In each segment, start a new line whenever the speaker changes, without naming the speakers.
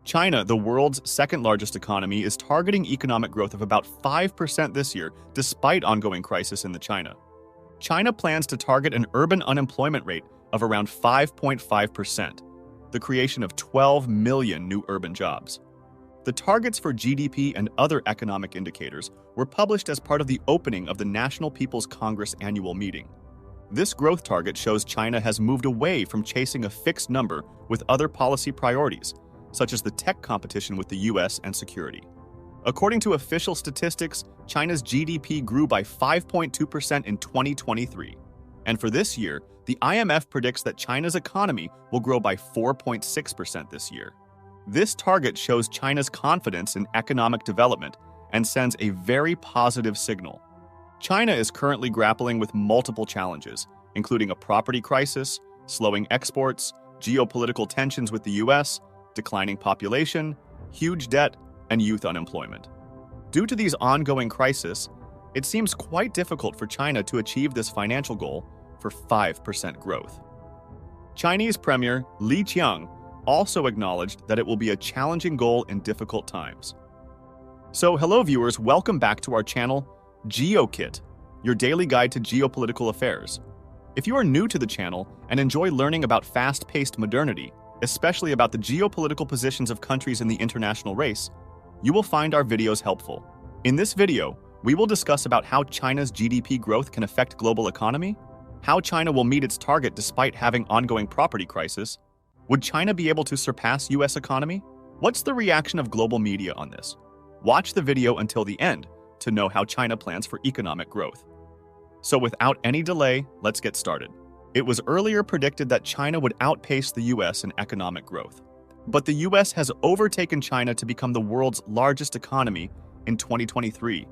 China, the world's second-largest economy, is targeting economic growth of about 5% this year, despite ongoing crisis in the China. China plans to target an urban unemployment rate of around 5.5%, the creation of 12 million new urban jobs. The targets for GDP and other economic indicators were published as part of the opening of the National People's Congress annual meeting. This growth target shows China has moved away from chasing a fixed number with other policy priorities, such as the tech competition with the US and security. According to official statistics, China's GDP grew by 5.2% in 2023. And for this year, the IMF predicts that China's economy will grow by 4.6% this year. This target shows China's confidence in economic development and sends a very positive signal. China is currently grappling with multiple challenges, including a property crisis, slowing exports, geopolitical tensions with the US, declining population, huge debt, and youth unemployment. Due to these ongoing crises, it seems quite difficult for China to achieve this financial goal for 5% growth. Chinese Premier Li Qiang also acknowledged that it will be a challenging goal in difficult times. So, hello viewers, welcome back to our channel, GeoKit, your daily guide to geopolitical affairs. If you are new to the channel and enjoy learning about fast-paced modernity, especially about the geopolitical positions of countries in the international race, you will find our videos helpful. In this video, we will discuss about how China's GDP growth can affect global economy, how China will meet its target despite having ongoing property crisis, would China be able to surpass US economy? What's the reaction of global media on this? Watch the video until the end to know how China plans for economic growth. So without any delay, let's get started. It was earlier predicted that China would outpace the US in economic growth. But the US has overtaken China to become the world's largest economy in 2023,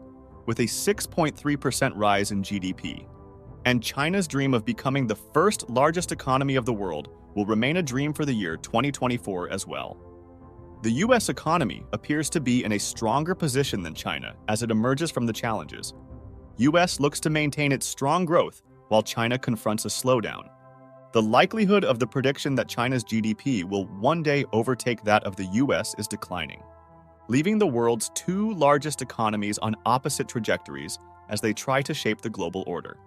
with a 6.3% rise in GDP. And China's dream of becoming the first largest economy of the world will remain a dream for the year 2024 as well. The US economy appears to be in a stronger position than China as it emerges from the challenges. US looks to maintain its strong growth while China confronts a slowdown. The likelihood of the prediction that China's GDP will one day overtake that of the US is declining, leaving the world's two largest economies on opposite trajectories as they try to shape the global order.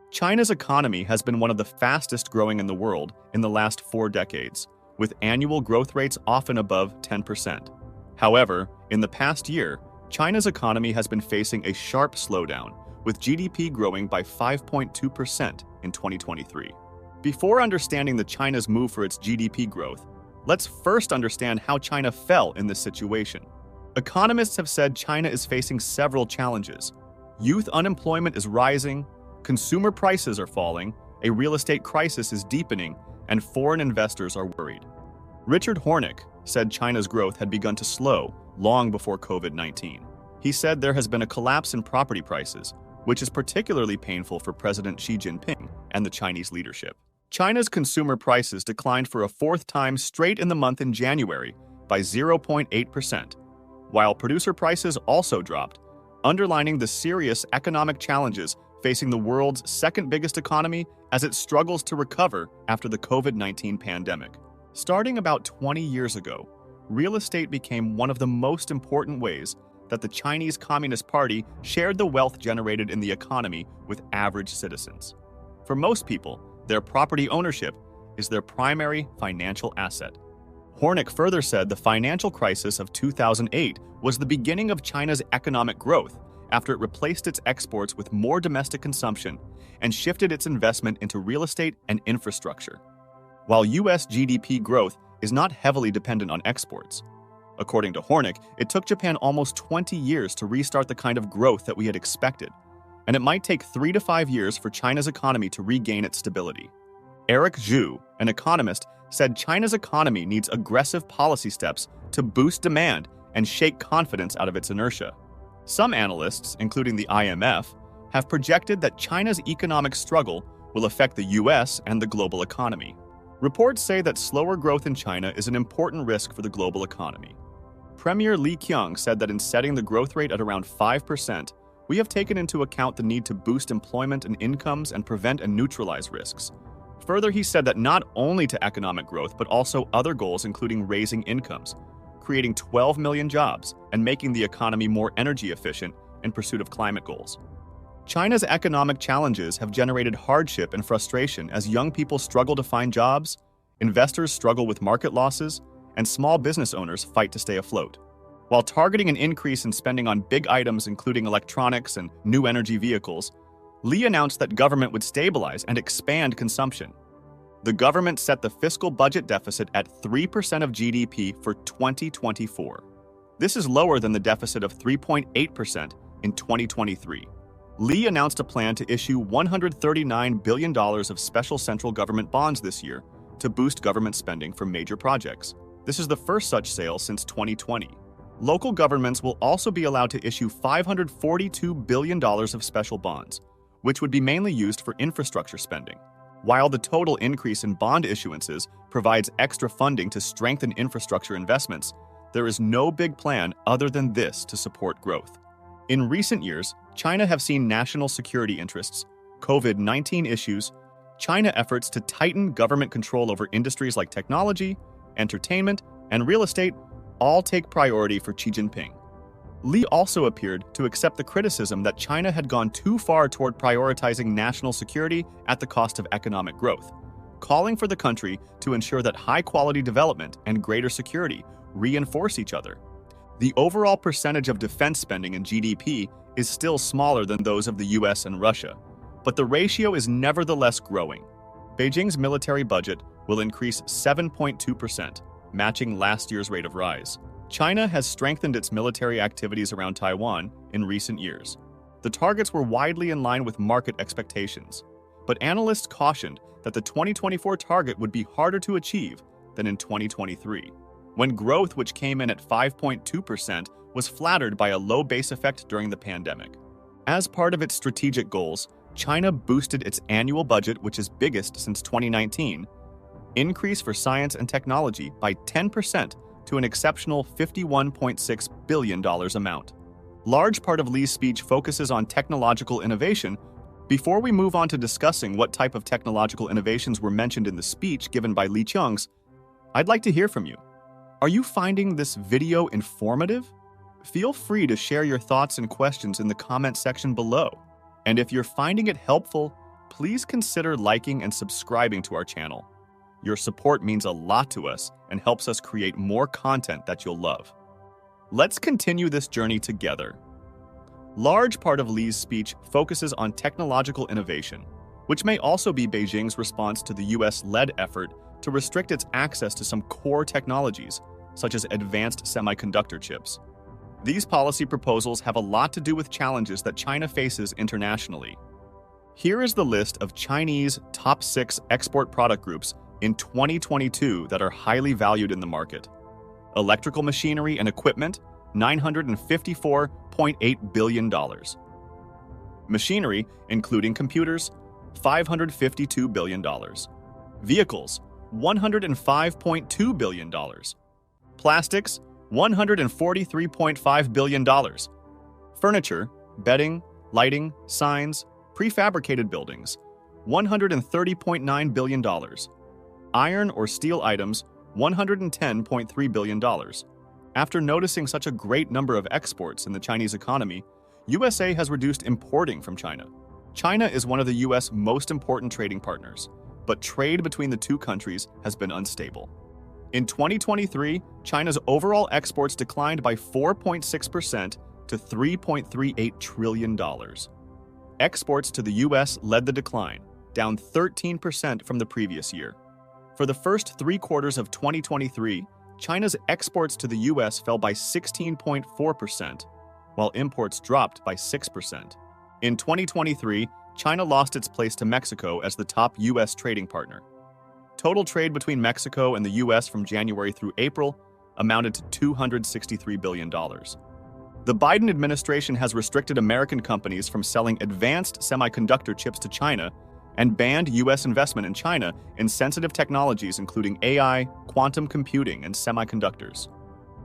China's economy has been one of the fastest growing in the world in the last 4 decades, with annual growth rates often above 10%. However, in the past year, China's economy has been facing a sharp slowdown, with GDP growing by 5.2% in 2023. Before understanding China's move for its GDP growth, let's first understand how China fell in this situation. Economists have said China is facing several challenges. Youth unemployment is rising, consumer prices are falling, a real estate crisis is deepening, and foreign investors are worried. Richard Hornick said China's growth had begun to slow long before COVID-19. He said there has been a collapse in property prices, which is particularly painful for President Xi Jinping and the Chinese leadership. China's consumer prices declined for a 4th time straight in the month in January by 0.8%, while producer prices also dropped, underlining the serious economic challenges facing the world's second biggest economy as it struggles to recover after the COVID-19 pandemic. Starting about 20 years ago, real estate became one of the most important ways that the Chinese Communist Party shared the wealth generated in the economy with average citizens. For most people, their property ownership is their primary financial asset. Hornick further said the financial crisis of 2008 was the beginning of China's economic growth after it replaced its exports with more domestic consumption and shifted its investment into real estate and infrastructure. While US GDP growth is not heavily dependent on exports. According to Hornick, it took Japan almost 20 years to restart the kind of growth that we had expected, and it might take 3 to 5 years for China's economy to regain its stability. Eric Zhu, an economist, said China's economy needs aggressive policy steps to boost demand and shake confidence out of its inertia. Some analysts, including the IMF, have projected that China's economic struggle will affect the US and the global economy. Reports say that slower growth in China is an important risk for the global economy. Premier Li Qiang said that in setting the growth rate at around 5%, we have taken into account the need to boost employment and incomes and prevent and neutralize risks. Further, he said that not only to economic growth, but also other goals including raising incomes, creating 12 million jobs and making the economy more energy efficient in pursuit of climate goals. China's economic challenges have generated hardship and frustration as young people struggle to find jobs, investors struggle with market losses, and small business owners fight to stay afloat. While targeting an increase in spending on big items including electronics and new energy vehicles, Li announced that government would stabilize and expand consumption. The government set the fiscal budget deficit at 3% of GDP for 2024. This is lower than the deficit of 3.8% in 2023. Li announced a plan to issue $139 billion of special central government bonds this year to boost government spending for major projects. This is the first such sale since 2020. Local governments will also be allowed to issue $542 billion of special bonds, which would be mainly used for infrastructure spending. While the total increase in bond issuances provides extra funding to strengthen infrastructure investments, there is no big plan other than this to support growth. In recent years, China have seen national security interests, COVID-19 issues, China efforts to tighten government control over industries like technology, entertainment, and real estate all take priority for Xi Jinping. Li also appeared to accept the criticism that China had gone too far toward prioritizing national security at the cost of economic growth, calling for the country to ensure that high-quality development and greater security reinforce each other. The overall percentage of defense spending in GDP is still smaller than those of the US and Russia, but the ratio is nevertheless growing. Beijing's military budget will increase 7.2%, matching last year's rate of rise. China has strengthened its military activities around Taiwan in recent years. The targets were widely in line with market expectations, but analysts cautioned that the 2024 target would be harder to achieve than in 2023, when growth, which came in at 5.2%, was flattered by a low base effect during the pandemic. As part of its strategic goals, China boosted its annual budget, which is biggest since 2019, increase for science and technology by 10% to an exceptional $51.6 billion amount. Large part of Li's speech focuses on technological innovation. Before we move on to discussing what type of technological innovations were mentioned in the speech given by Li Qiang's, I'd like to hear from you. Are you finding this video informative? Feel free to share your thoughts and questions in the comment section below. And if you're finding it helpful, please consider liking and subscribing to our channel. Your support means a lot to us and helps us create more content that you'll love. Let's continue this journey together. Large part of Li's speech focuses on technological innovation, which may also be Beijing's response to the US-led effort to restrict its access to some core technologies, such as advanced semiconductor chips. These policy proposals have a lot to do with challenges that China faces internationally. Here is the list of Chinese top 6 export product groups in 2022 that are highly valued in the market. Electrical machinery and equipment, $954.8 billion. Machinery, including computers, $552 billion. Vehicles, $105.2 billion. Plastics, $143.5 billion. Furniture, bedding, lighting, signs, prefabricated buildings, $130.9 billion. Iron or steel items, $110.3 billion. After noticing such a great number of exports in the Chinese economy, USA has reduced importing from China. China is one of the US most important trading partners, but trade between the two countries has been unstable. In 2023, China's overall exports declined by 4.6% to $3.38 trillion. Exports to the US led the decline, down 13% from the previous year. For the first 3 quarters of 2023, China's exports to the US fell by 16.4%, while imports dropped by 6%. In 2023, China lost its place to Mexico as the top US trading partner. Total trade between Mexico and the US from January through April amounted to $263 billion. The Biden administration has restricted American companies from selling advanced semiconductor chips to China and banned US investment in China in sensitive technologies including AI, quantum computing, and semiconductors.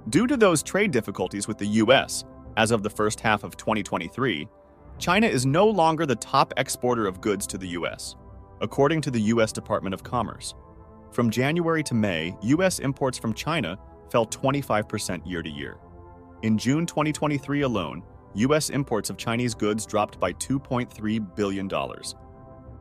Due to those trade difficulties with the US, as of the first half of 2023, China is no longer the top exporter of goods to the US, according to the US Department of Commerce. From January to May, US imports from China fell 25% year to year. In June 2023 alone, U.S. imports of Chinese goods dropped by $2.3 billion.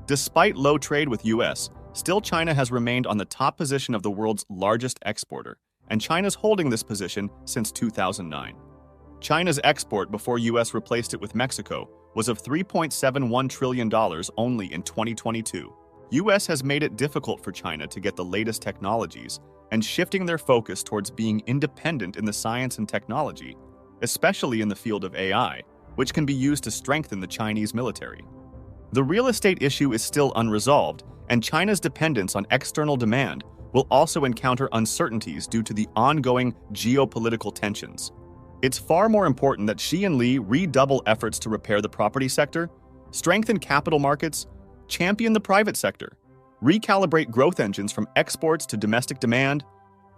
Despite low trade with U.S., still China has remained on the top position of the world's largest exporter, and China's holding this position since 2009. China's export before U.S. replaced it with Mexico was of $3.71 trillion only in 2022. U.S. has made it difficult for China to get the latest technologies and shifting their focus towards being independent in the science and technology, especially in the field of AI, which can be used to strengthen the Chinese military. The real estate issue is still unresolved, and China's dependence on external demand will also encounter uncertainties due to the ongoing geopolitical tensions. It's far more important that Xi and Li redouble efforts to repair the property sector, strengthen capital markets, champion the private sector, recalibrate growth engines from exports to domestic demand,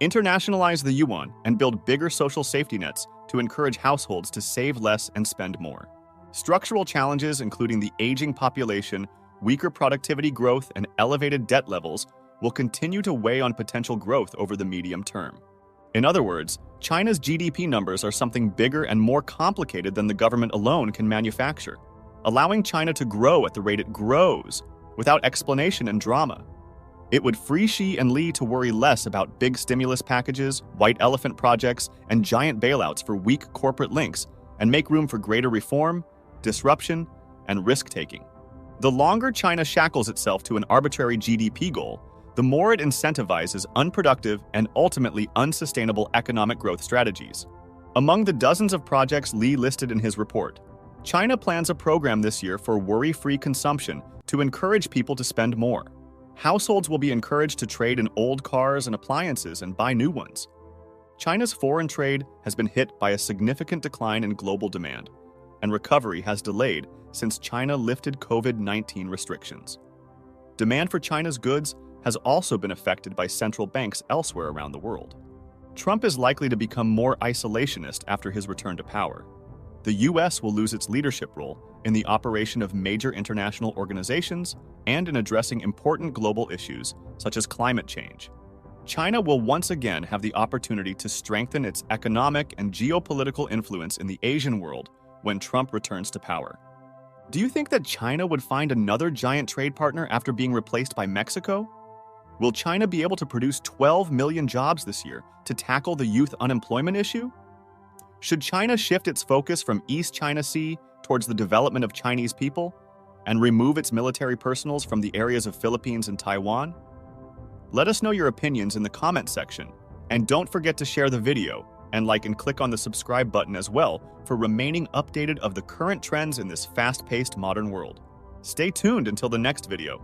internationalize the yuan, and build bigger social safety nets to encourage households to save less and spend more. Structural challenges, including the aging population, weaker productivity growth, and elevated debt levels, will continue to weigh on potential growth over the medium term. In other words, China's GDP numbers are something bigger and more complicated than the government alone can manufacture, allowing China to grow at the rate it grows, without explanation and drama. It would free Xi and Li to worry less about big stimulus packages, white elephant projects, and giant bailouts for weak corporate links, and make room for greater reform, disruption, and risk-taking. The longer China shackles itself to an arbitrary GDP goal, the more it incentivizes unproductive and ultimately unsustainable economic growth strategies. Among the dozens of projects Li listed in his report, China plans a program this year for worry-free consumption to encourage people to spend more. Households will be encouraged to trade in old cars and appliances and buy new ones. China's foreign trade has been hit by a significant decline in global demand, and recovery has delayed since China lifted COVID-19 restrictions. Demand for China's goods has also been affected by central banks elsewhere around the world. Trump is likely to become more isolationist after his return to power. The U.S. will lose its leadership role in the operation of major international organizations and in addressing important global issues such as climate change. China will once again have the opportunity to strengthen its economic and geopolitical influence in the Asian world when Trump returns to power. Do you think that China would find another giant trade partner after being replaced by Mexico? Will China be able to produce 12 million jobs this year to tackle the youth unemployment issue? Should China shift its focus from East China Sea towards the development of Chinese people and remove its military personnel from the areas of Philippines and Taiwan? Let us know your opinions in the comment section, and don't forget to share the video and like and click on the subscribe button as well for remaining updated of the current trends in this fast-paced modern world. Stay tuned until the next video.